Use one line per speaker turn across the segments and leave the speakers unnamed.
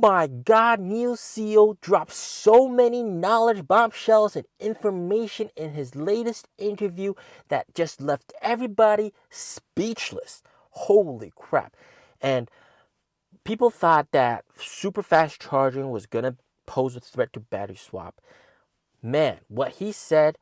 my God, NIO CEO dropped so many knowledge bombshells and information in his latest interview that just left everybody speechless. Holy crap. And people thought that super fast charging was going to pose a threat to battery swap. Man, what he said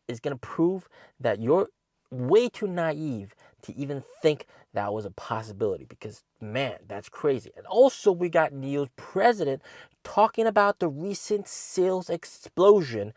is going to prove that you're way too naive to even think that was a possibility, because man, that's crazy. And also we got NIO's president talking about the recent sales explosion,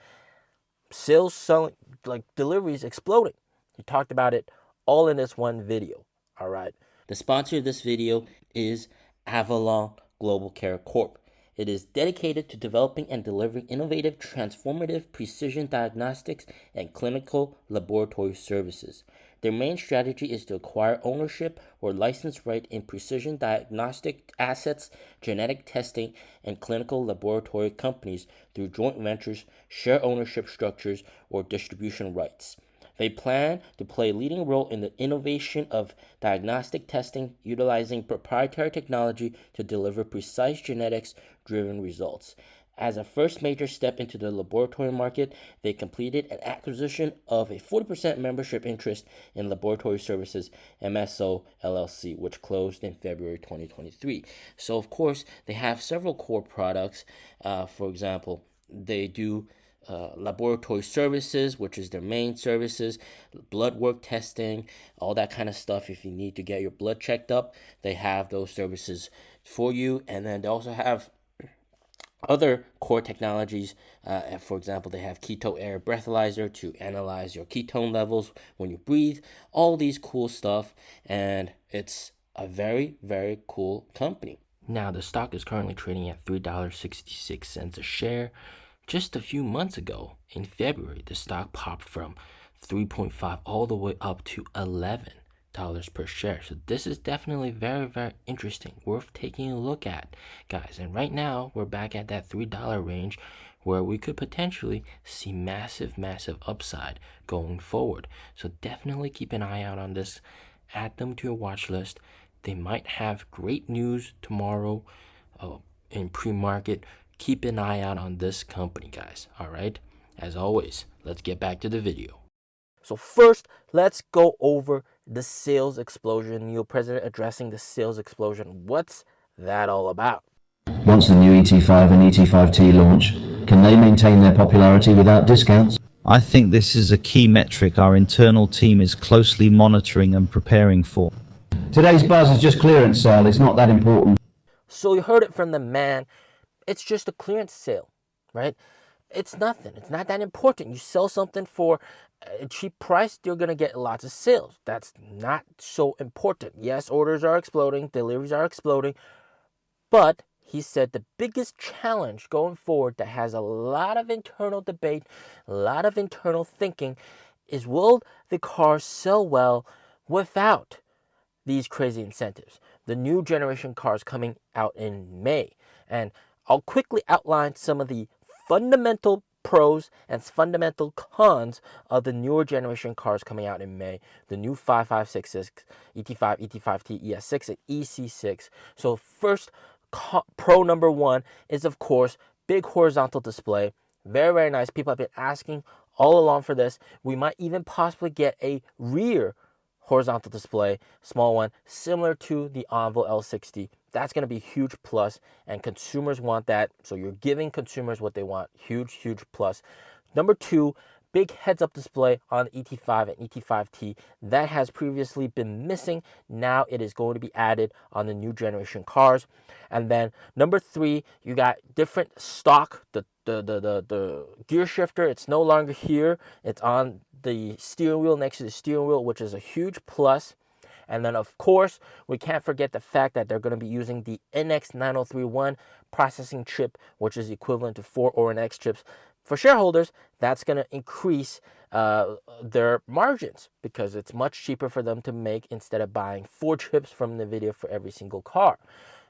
sales selling, like deliveries exploding. He talked about it all in this one video. All right. The sponsor of this video is Avalon Global Care Corp. It is dedicated to developing and delivering innovative, transformative precision diagnostics and clinical laboratory services. Their main strategy is to acquire ownership or license right in precision diagnostic assets, genetic testing, and clinical laboratory companies through joint ventures, share ownership structures, or distribution rights. They plan to play a leading role in the innovation of diagnostic testing, utilizing proprietary technology to deliver precise genetics-driven results. As a first major step into the laboratory market, they completed an acquisition of a 40% membership interest in Laboratory Services MSO LLC, which closed in February 2023. So, of course, they have several core products. For example, they do laboratory services, which is their main services, blood work testing, all that kind of stuff. If you need to get your blood checked up, they have those services for you. And then they also have other core technologies. For example, they have keto air breathalyzer to analyze your ketone levels when you breathe, all these cool stuff. And it's a very, very cool company. Now, the stock is currently trading at $3.66 a share. Just a few months ago, in February, the stock popped from 3.5 all the way up to $11 per share. So this is definitely very, very interesting, worth taking a look at, guys. And right now, we're back at that $3 range where we could potentially see massive, massive upside going forward. So definitely keep an eye out on this. Add them to your watch list. They might have great news tomorrow in pre-market. Keep an eye out on this company, guys. All right. As always, let's get back to the video. So first, let's go over the sales explosion. NIO president addressing the sales explosion. What's that all about?
Once the new ET5 and ET5T launch, can they maintain their popularity without discounts?
I think this is a key metric our internal team is closely monitoring and preparing for.
Today's buzz is just clearance sale. It's not that important.
So you heard it from the man. It's just a clearance sale, right? It's nothing. It's not that important. You sell something for a cheap price, you're going to get lots of sales. That's not so important. Yes, orders are exploding, deliveries are exploding, but he said the biggest challenge going forward that has a lot of internal debate, a lot of internal thinking, is will the cars sell well without these crazy incentives? The new generation cars coming out in May. And I'll quickly outline some of the fundamental pros and fundamental cons of the newer generation cars coming out in May. The new 5566, ET5, ET5T, ES6, and EC6. So first, pro number one is, of course, big horizontal display. Very, very nice. People have been asking all along for this. We might even possibly get a rear horizontal display, small one, similar to the Envoy L60. That's going to be a huge plus, and consumers want that. So you're giving consumers what they want. Huge, huge plus. Number two, big heads-up display on the ET5 and ET5T. That has previously been missing. Now it is going to be added on the new generation cars. And then number three, you got different stock. The gear shifter, it's no longer here. It's on the steering wheel, next to the steering wheel, which is a huge plus. And then, of course, we can't forget the fact that they're going to be using the NX9031 processing chip, which is equivalent to 4 Orin X chips. For shareholders, that's going to increase their margins because it's much cheaper for them to make instead of buying 4 chips from NVIDIA for every single car.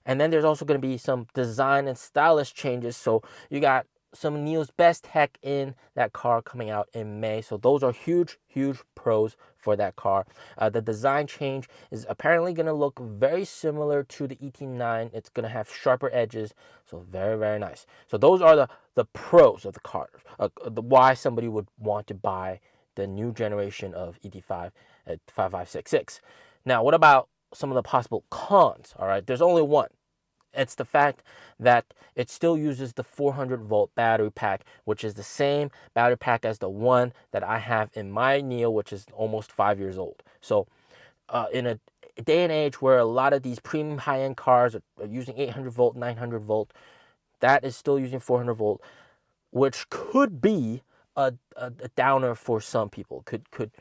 And then there's also going to be some design and stylish changes. So you got some NIO's best tech in that car coming out in May. So those are huge, huge pros for that car. The design change is apparently going to look very similar to the ET9. It's going to have sharper edges, so very, very nice. So those are the pros of the car, why somebody would want to buy the new generation of ET5 at 5566. Now, what about some of the possible cons? All right, there's only one. It's the fact that it still uses the 400-volt battery pack, which is the same battery pack as the one that I have in my NIO, which is almost 5 years old. So in a day and age where a lot of these premium high-end cars are using 800-volt, 900-volt, that is still using 400-volt, which could be a downer for some people, could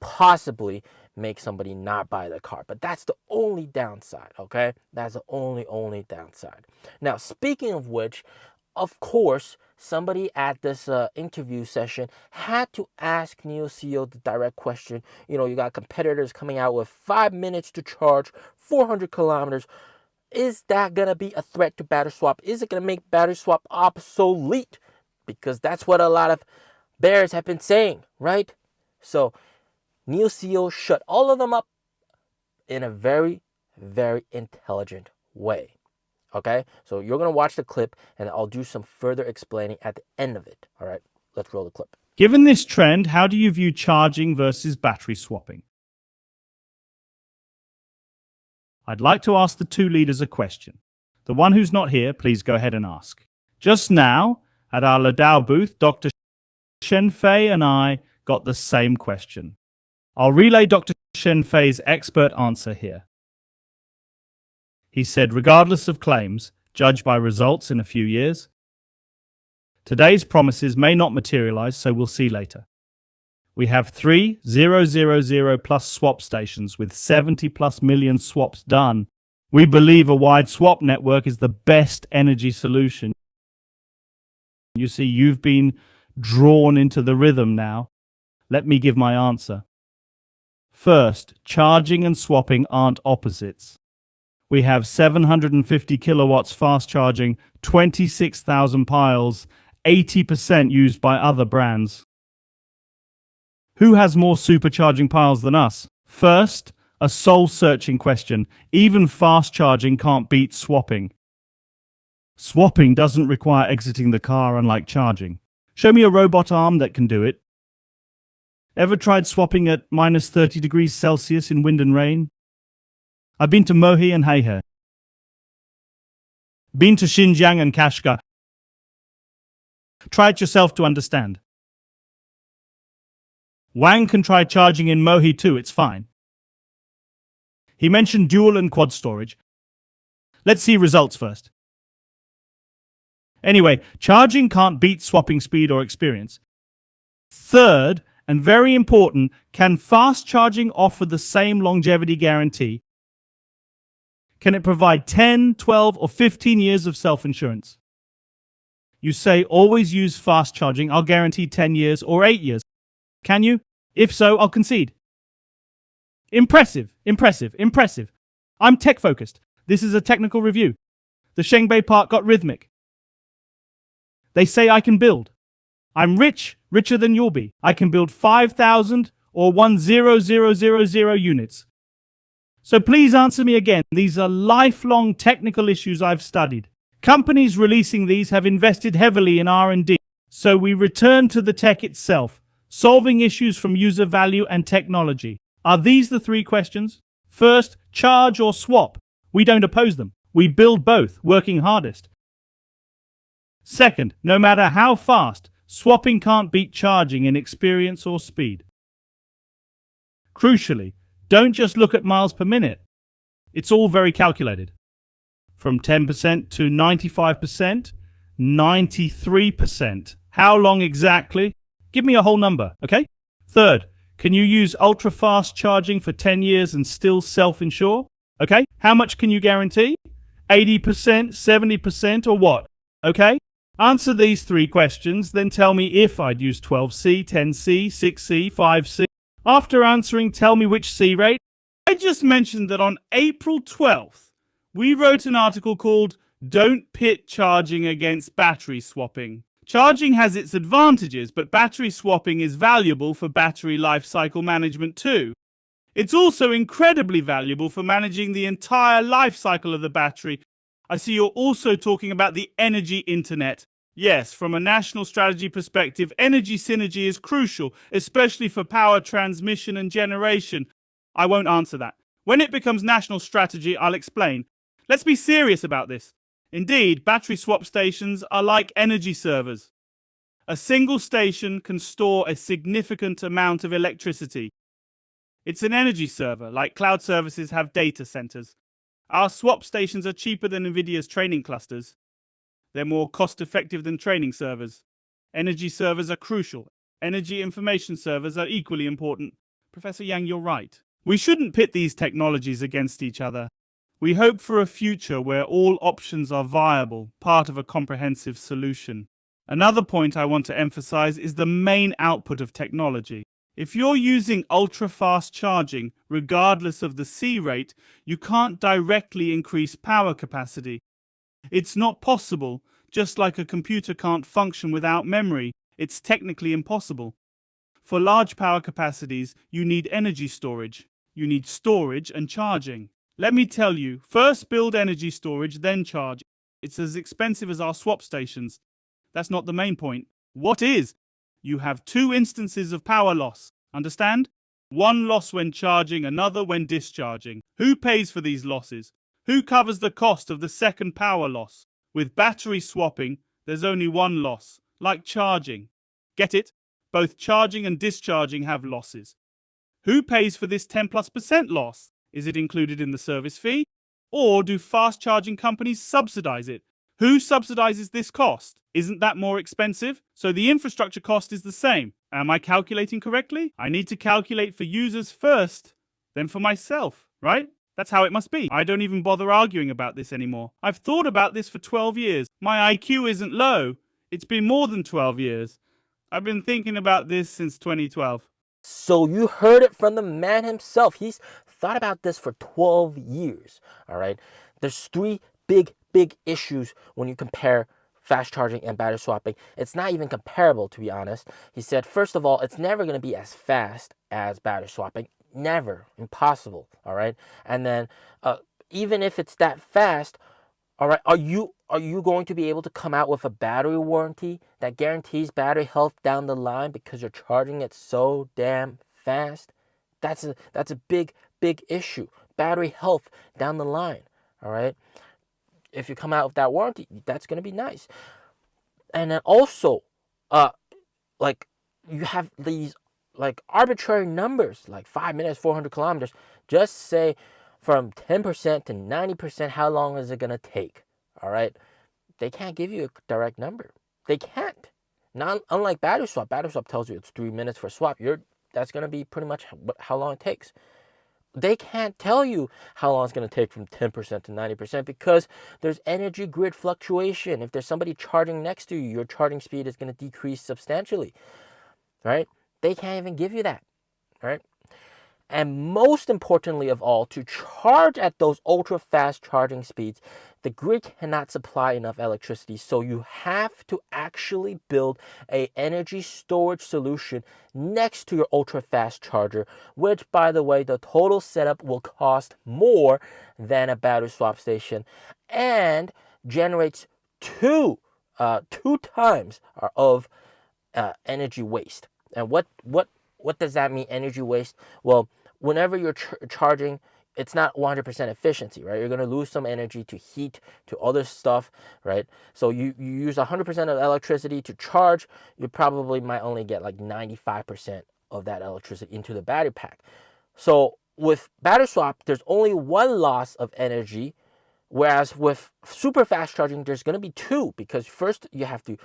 possibly make somebody not buy the car. But that's the only downside, okay? That's the only downside. Now, speaking of which, of course, somebody at this interview session had to ask NIO CEO the direct question. You know, you got competitors coming out with 5 minutes to charge 400 kilometers. Is that going to be a threat to battery swap? Is it going to make battery swap obsolete? Because that's what a lot of bears have been saying, right? So NIO CEO shut all of them up in a very, very intelligent way. Okay? So you're going to watch the clip and I'll do some further explaining at the end of it. All right? Let's roll the clip.
Given this trend, how do you view charging versus battery swapping? I'd like to ask the two leaders a question. The one who's not here, please go ahead and ask. Just now, at our Ladao booth, Dr. Shenfei and I got the same question. I'll relay Dr. Shenfei's expert answer here. He said, regardless of claims, judged by results in a few years, today's promises may not materialize, so we'll see later. We have 3,000 plus swap stations with 70 plus million swaps done. We believe a wide swap network is the best energy solution. You see, you've been drawn into the rhythm now. Let me give my answer. First, charging and swapping aren't opposites. We have 750 kilowatts fast charging, 26,000 piles, 80% used by other brands. Who has more supercharging piles than us? First, a soul-searching question. Even fast charging can't beat swapping. Swapping doesn't require exiting the car, unlike charging. Show me a robot arm that can do it. Ever tried swapping at minus 30 degrees Celsius in wind and rain? I've been to Mohi and Heihe. Been to Xinjiang and Kashgar. Try it yourself to understand. Wang can try charging in Mohi too, it's fine. He mentioned dual and quad storage. Let's see results first. Anyway, charging can't beat swapping speed or experience. Third, and very important, can fast charging offer the same longevity guarantee? Can it provide 10, 12, or 15 years of self-insurance? You say always use fast charging, I'll guarantee 10 years or 8 years. Can you? If so, I'll concede. Impressive, impressive, impressive. I'm tech-focused. This is a technical review. The Shengbei part got rhythmic. They say I can build. I'm rich, richer than you'll be. I can build 5,000 or 10000 units. So please answer me again. These are lifelong technical issues I've studied. Companies releasing these have invested heavily in R&D. So we return to the tech itself, solving issues from user value and technology. Are these the three questions? First, charge or swap. We don't oppose them. We build both, working hardest. Second, no matter how fast, swapping can't beat charging in experience or speed. Crucially, don't just look at miles per minute. It's all very calculated. From 10% to 95%, 93%. How long exactly? Give me a whole number, okay? Third, can you use ultra-fast charging for 10 years and still self-insure? Okay, how much can you guarantee? 80%, 70%, or what? Okay? Answer these three questions, then tell me if I'd use 12C, 10C, 6C, 5C. After answering, tell me which C rate. I just mentioned that on April 12th, we wrote an article called Don't Pit Charging Against Battery Swapping. Charging has its advantages, but battery swapping is valuable for battery life cycle management too. It's also incredibly valuable for managing the entire life cycle of the battery. I see you're also talking about the energy internet. Yes, from a national strategy perspective, energy synergy is crucial, especially for power transmission and generation. I won't answer that. When it becomes national strategy, I'll explain. Let's be serious about this. Indeed, battery swap stations are like energy servers. A single station can store a significant amount of electricity. It's an energy server, like cloud services have data centers. Our swap stations are cheaper than NVIDIA's training clusters. They're more cost-effective than training servers. Energy servers are crucial. Energy information servers are equally important. Professor Yang, you're right. We shouldn't pit these technologies against each other. We hope for a future where all options are viable, part of a comprehensive solution. Another point I want to emphasize is the main output of technology. If you're using ultra-fast charging, regardless of the C rate, you can't directly increase power capacity. It's not possible, just like a computer can't function without memory. It's technically impossible. For large power capacities, you need energy storage. You need storage and charging. Let me tell you, first build energy storage, then charge. It's as expensive as our swap stations. That's not the main point. What is? You have two instances of power loss. Understand? One loss when charging, another when discharging. Who pays for these losses? Who covers the cost of the second power loss? With battery swapping, there's only one loss, like charging. Get it? Both charging and discharging have losses. Who pays for this 10+% loss? Is it included in the service fee? Or do fast charging companies subsidize it? Who subsidizes this cost? Isn't that more expensive? So the infrastructure cost is the same. Am I calculating correctly? I need to calculate for users first, then for myself, right? That's how it must be. I don't even bother arguing about this anymore. I've thought about this for 12 years. My IQ isn't low. It's been more than 12 years. I've been thinking about this since 2012.
So you heard it from the man himself. He's thought about this for 12 years, all right? There's three big issues when you compare fast charging and battery swapping. It's not even comparable, to be honest. He said, first of all, it's never going to be as fast as battery swapping. Never. Impossible, all right? And then even if it's that fast, all right, are you going to be able to come out with a battery warranty that guarantees battery health down the line because you're charging it so damn fast? That's a big issue. Battery health down the line, all right? If you come out with that warranty, that's going to be nice. And then also, like, you have these like arbitrary numbers, like 5 minutes, 400 kilometers. Just say from 10% to 90%, how long is it going to take? All right. They can't give you a direct number. They can't. Not unlike battery swap. Battery swap tells you it's 3 minutes for swap. That's going to be pretty much how long it takes. They can't tell you how long it's going to take from 10% to 90% because there's energy grid fluctuation. If there's somebody charging next to you, your charging speed is going to decrease substantially, right? They can't even give you that, right? And most importantly of all, to charge at those ultra fast charging speeds, the grid cannot supply enough electricity. So you have to actually build an energy storage solution next to your ultra fast charger, which, by the way, the total setup will cost more than a battery swap station and generates two times of energy waste. And what does that mean, energy waste? Well, whenever you're charging, it's not 100% efficiency, right? You're going to lose some energy to heat, to other stuff, right? So you use 100% of electricity to charge, you probably might only get like 95% of that electricity into the battery pack. So with battery swap, there's only one loss of energy, whereas with super fast charging, there's going to be two, because first you have to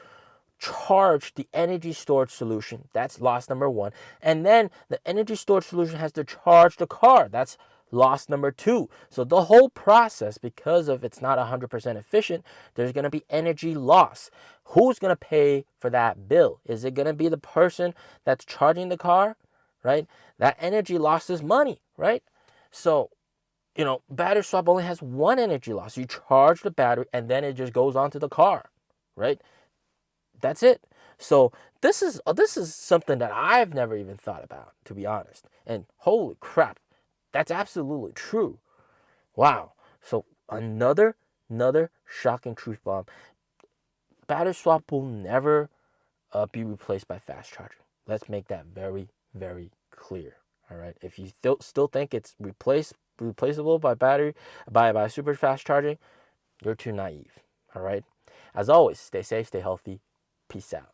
charge the energy storage solution. That's loss number one. And then the energy storage solution has to charge the car. That's loss number two. So the whole process, because of it's not 100% efficient, there's going to be energy loss. Who's going to pay for that bill? Is it going to be the person that's charging the car, right? That energy loss is money, right? So, battery swap only has one energy loss. You charge the battery and then it just goes onto the car, right? That's it. So this is something that I've never even thought about, to be honest. And holy crap, that's absolutely true. Wow. So another shocking truth bomb. Battery swap will never be replaced by fast charging. Let's make that very, very clear. All right. If you still think it's replaceable by super fast charging, you're too naive. All right. As always, stay safe, stay healthy. Peace out.